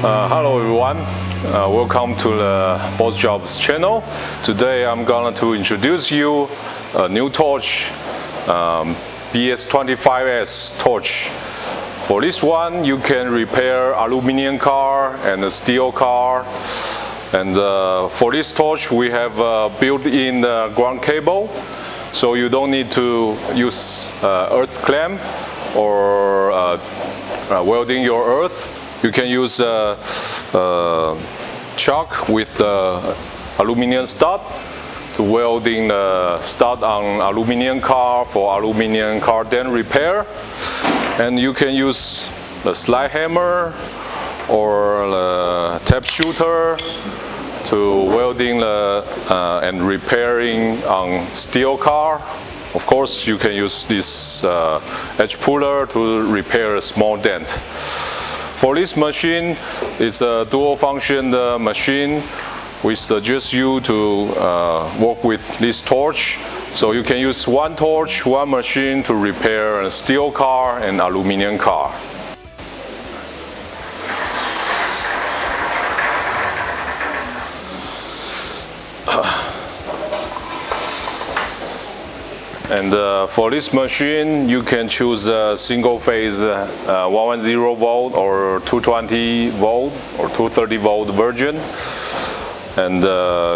Hello everyone, welcome to the BOSJOB's channel. Today I'm going to introduce you a new torch, BS25S torch. For this one you can repair aluminum car and a steel car. And for this torch we have built-in ground cable, so you don't need to use earth clamp or welding your earth. You can use chalk with aluminum stud to welding the stud on aluminum car for aluminum car dent repair. And you can use the slide hammer or the tap shooter to welding and repairing on steel car. Of course, you can use this edge puller to repair a small dent. For this machine, it's a dual function machine. We suggest you to work with this torch. So you can use one torch, one machine to repair a steel car and aluminum car. And for this machine, you can choose a single phase 110 volt or 220 volt or 230 volt version. And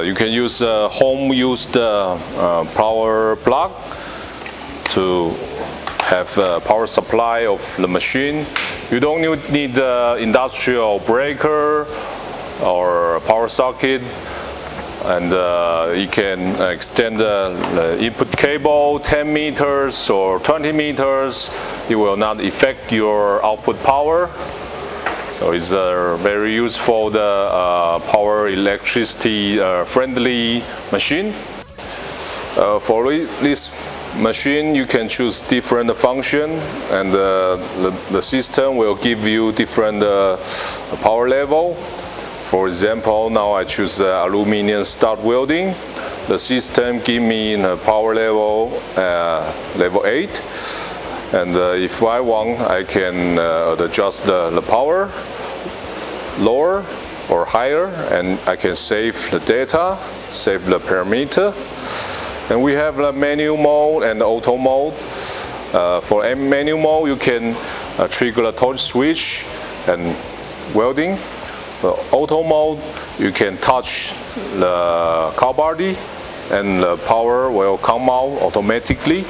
you can use a home used power plug to have a power supply of the machine. You don't need industrial breaker or power socket. And you can extend the input cable 10 meters or 20 meters. It will not affect your output power. So it's a very useful power electricity friendly machine. For this machine you can choose different function, and the system will give you different power level. For example, now I choose aluminum stud welding. The system give me a power level level 8, and if I want, I can adjust the power lower or higher, and I can save the data, save the parameter. And we have the manual mode and the auto mode. For manual mode, you can trigger the torch switch and welding. The auto mode, you can touch the car body and the power will come out automatically.